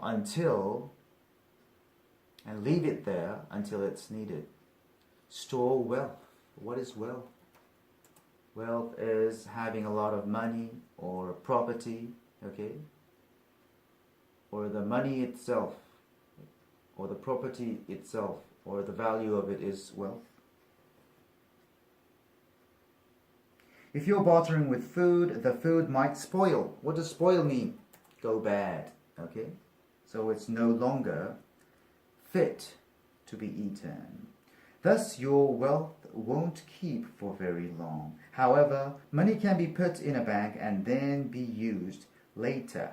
until, and leave it there until it's needed. Store wealth. What is wealth? Wealth is having a lot of money or property, okay? Or the money itself, or the property itself, or the value of it is wealth. If you're bartering with food, the food might spoil. What does spoil mean? Go bad, okay? So it's no longer fit to be eaten. Thus, your wealth won't keep for very long. However, money can be put in a bank and then be used later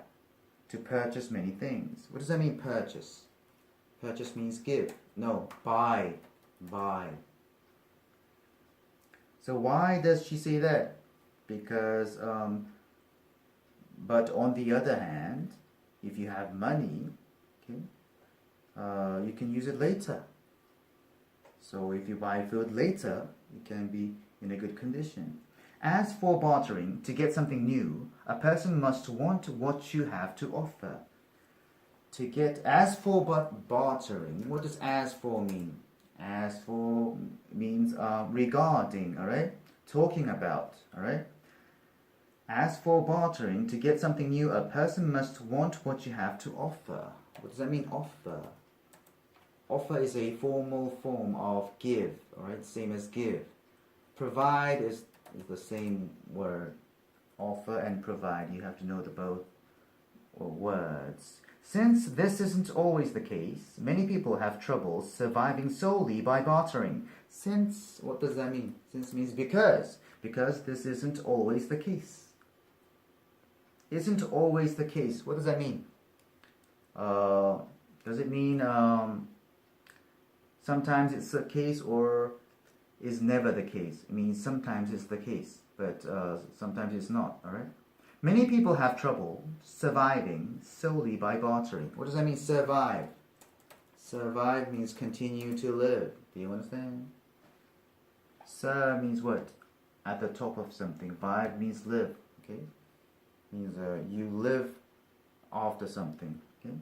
to purchase many things. What does that mean, purchase? Purchase means give. No, buy. Buy. So why does she say that? Because, but on the other hand, if you have money, okay, you can use it later. So if you buy food later, it can be in a good condition. As for bartering, to get something new, a person must want what you have to offer. To get, as for bartering, what does as for mean? As for means regarding, all right? Talking about, all right? As for bartering, to get something new, a person must want what you have to offer. What does that mean, offer? Offer is a formal form of give, all right? Same as give. Provide is the same word. Offer and provide, you have to know the both words. Since this isn't always the case, many people have trouble surviving solely by bartering. Since, what does that mean? Since means because. Because this isn't always the case. Isn't always the case. What does that mean? Does it mean sometimes it's the case or is never the case? It means sometimes it's the case, but sometimes it's not, alright? Many people have trouble surviving solely by bartering. What does that mean, survive? Survive means continue to live. Do you understand? Sur means what? At the top of something. Vive means live, okay? Means you live after something, okay?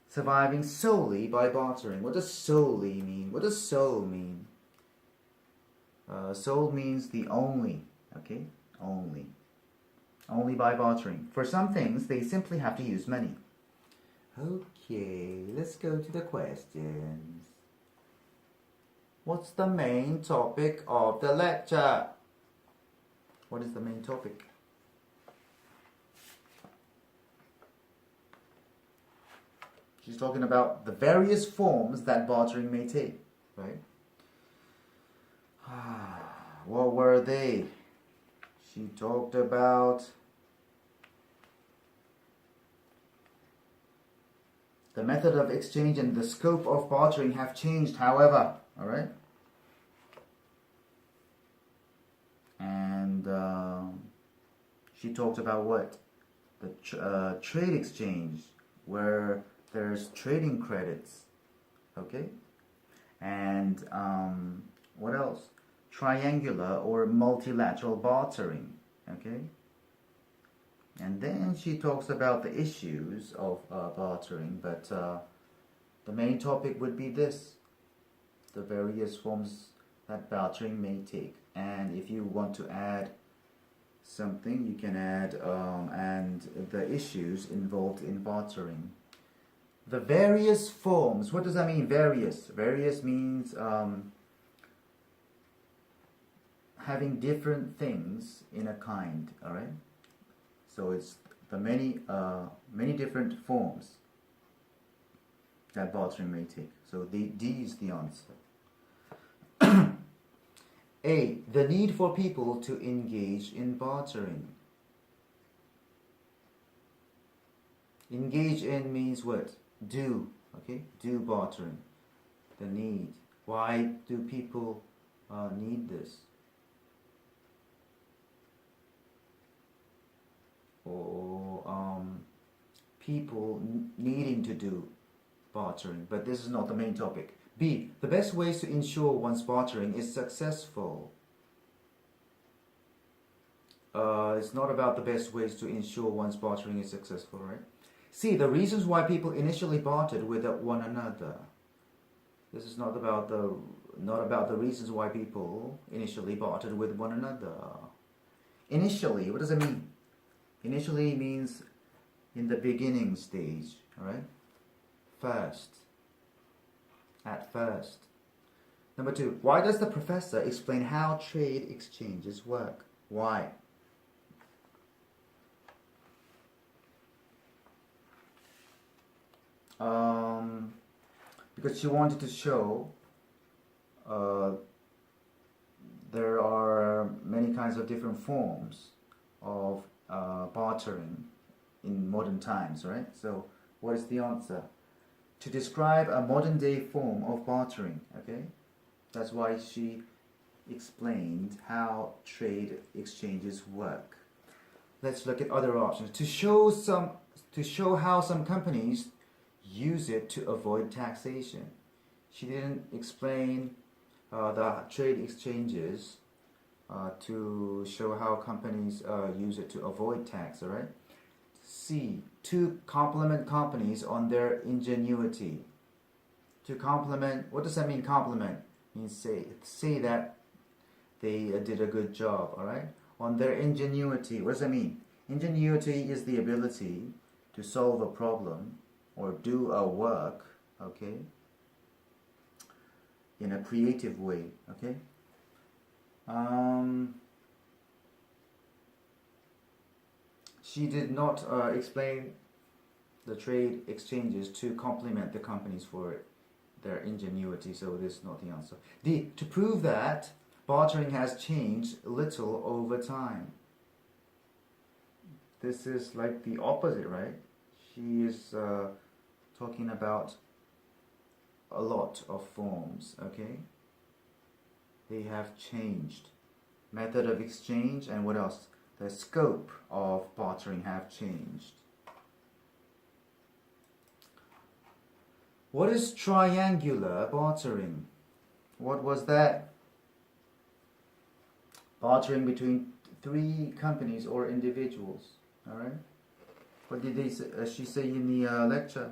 Surviving solely by bartering. What does solely mean? What does soul mean? Soul means the only, okay? Only. Only by bartering. For some things, they simply have to use money. Okay, let's go to the questions. What's the main topic of the lecture? What is the main topic? She's talking about the various forms that bartering may take, right? What were they? She talked about the method of exchange and the scope of bartering have changed, however, all right? And she talked about what? The trade exchange, where there's trading credits, okay? And what else? Triangular or multilateral bartering, okay? And then she talks about the issues of bartering, but the main topic would be this: the various forms that bartering may take. And if you want to add something, you can add and the issues involved in bartering. The various forms, what does that mean, various? Various means having different things in a kind, all right? So it's the many different forms that bartering may take. So D is the answer. A, the need for people to engage in bartering. Engage in means what? Do, okay? Do bartering. The need. Why do people need this? Or people needing to do bartering, but this is not the main topic. B, the best ways to ensure one's bartering is successful. It's not about the best ways to ensure one's bartering is successful, right? See, the reasons why people initially bartered with one another. This is not about the reasons why people initially bartered with one another. Initially, what does it mean? Initially means in the beginning stage, all right? First. At first. Number 2, why does the professor explain how trade exchanges work? Why? Because she wanted to show there are many kinds of different forms of bartering in modern times, right? So what is the answer? To describe a modern day form of bartering, okay? That's why she explained how trade exchanges work. Let's look at other options. To show how some companies use it to avoid taxation. She didn't explain the trade exchanges to show how companies use it to avoid tax, all right? C, to compliment companies on their ingenuity. To compliment, what does that mean, compliment? It means say that they did a good job, all right? On their ingenuity, what does that mean? Ingenuity is the ability to solve a problem or do a work, okay, in a creative way, okay? She did not explain the trade exchanges to compliment the companies for their ingenuity, so this is not the answer. D, to prove that bartering has changed little over time. This is like the opposite, right? She is talking about a lot of forms, okay? They have changed. Method of exchange and what else? The scope of bartering have changed. What is triangular bartering? What was that? Bartering between 3 companies or individuals. All right. What did she say in the lecture?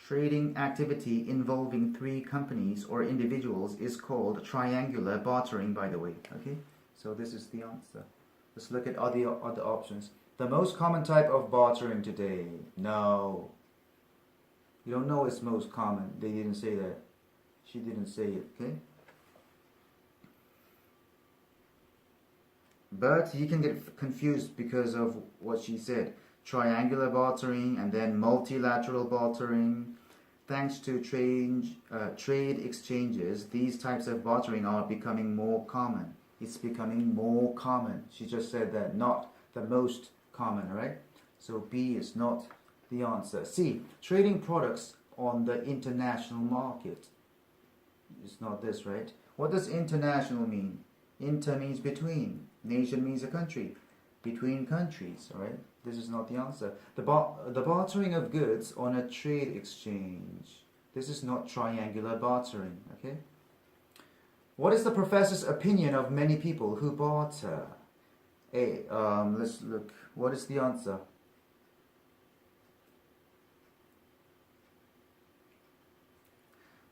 Trading activity involving 3 companies or individuals is called triangular bartering, by the way. Okay, so this is the answer. Let's look at other options. The most common type of bartering today. No. You don't know it's most common. They didn't say that. She didn't say it, okay? But you can get confused because of what she said. Triangular bartering and then multilateral bartering. Thanks to trade exchanges, these types of bartering are becoming more common. It's becoming more common. She just said that, not the most common, right? So B is not the answer. C, trading products on the international market. It's not this, right? What does international mean? Inter means between. Nation means a country. Between countries, all right? This is not the answer. The bartering of goods on a trade exchange. This is not triangular bartering, okay? What is the professor's opinion of many people who barter? A, let's look. What is the answer?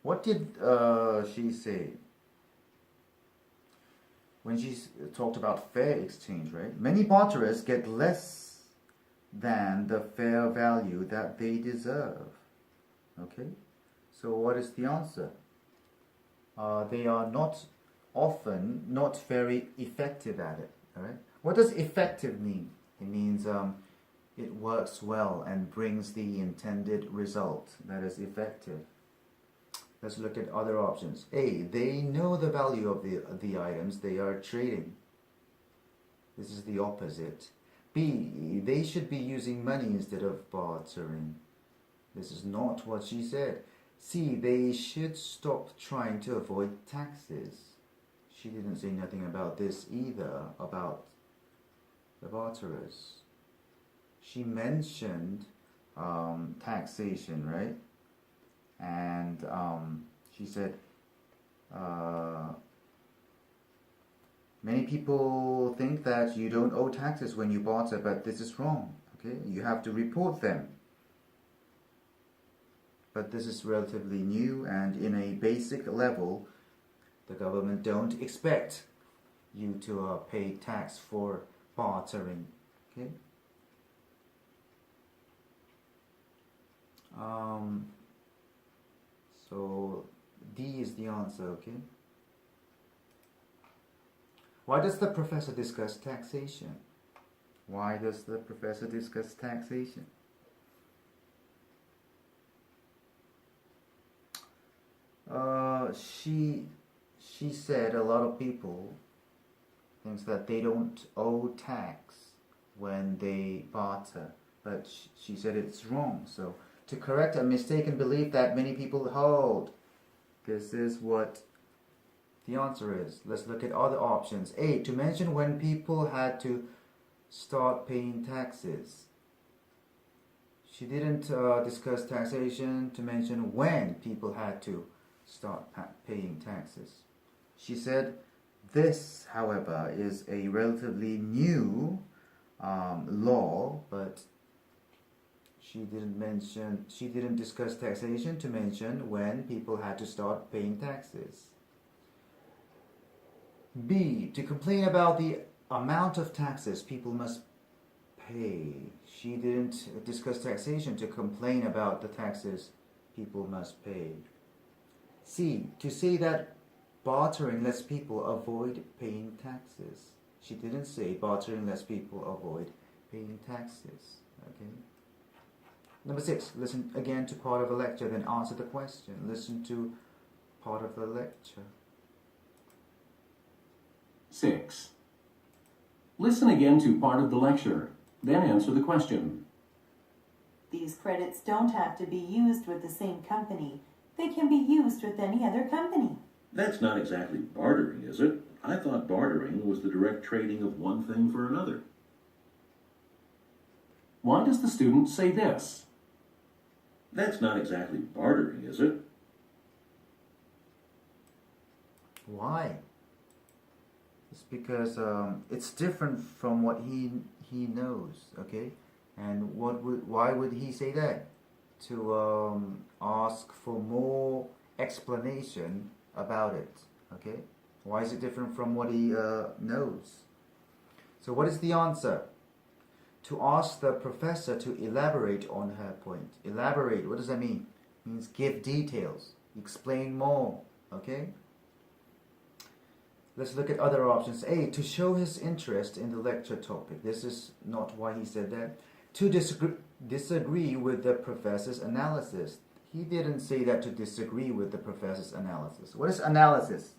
What did she say when she talked about fair exchange, right? Many barterers get less than the fair value that they deserve. Okay? So what is the answer? They are not very effective at it. Alright? What does effective mean? It means it works well and brings the intended result. That is effective. Let's look at other options. A, they know the value of the items they are trading. This is the opposite. B, they should be using money instead of bartering. This is not what she said. C, they should stop trying to avoid taxes. She didn't say nothing about this either, about the barterers. She mentioned taxation, right? And she said Many people think that you don't owe taxes when you barter, but this is wrong. Okay, you have to report them. But this is relatively new, and in a basic level, the government don't expect you to pay tax for bartering. Okay. So D is the answer. Okay. Why does the professor discuss taxation? Why does the professor discuss taxation? She said a lot of people thinks that they don't owe tax when they barter, but she said it's wrong. So to correct a mistaken belief that many people hold, this is what the answer is. Let's look at other options. A, to mention when people had to start paying taxes. She didn't discuss taxation to mention when people had to start paying taxes. She said this, however, is a relatively new law, but she didn't discuss taxation to mention when people had to start paying taxes. B, to complain about the amount of taxes people must pay. She didn't discuss taxation to complain about the taxes people must pay. C, to say that bartering lets people avoid paying taxes. She didn't say bartering lets people avoid paying taxes. Okay. Number 6, listen again to part of a lecture, then answer the question. Listen to part of the lecture. 6. Listen again to part of the lecture, then answer the question. These credits don't have to be used with the same company. They can be used with any other company. That's not exactly bartering, is it? I thought bartering was the direct trading of one thing for another. Why does the student say this? That's not exactly bartering, is it? Why? It's because it's different from what he knows. Okay, and why would he say that? To ask for more explanation about it. Okay, why is it different from what he knows? So what is the answer? To ask the professor to elaborate on her point. Elaborate, what does that mean? It means give details, explain more. Okay, let's look at other options. A, to show his interest in the lecture topic. This is not why he said that. To disagree with the professor's analysis. He didn't say that to disagree with the professor's analysis. What is analysis?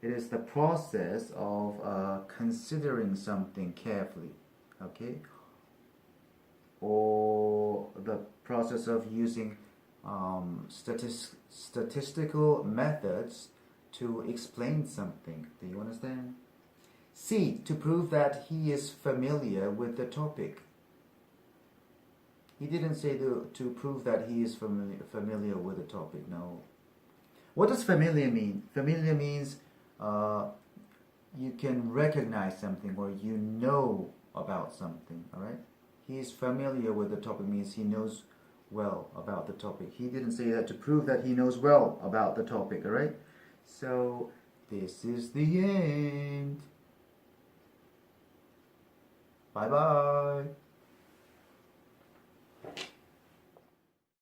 It is the process of considering something carefully, okay? Or the process of using statistical methods to explain something. Do you understand? C, to prove that he is familiar with the topic. He didn't say to prove that he is familiar with the topic, no. What does familiar mean? Familiar means you can recognize something or you know about something, alright? He is familiar with the topic means he knows well about the topic. He didn't say that to prove that he knows well about the topic, alright? So, this is the end. Bye-bye.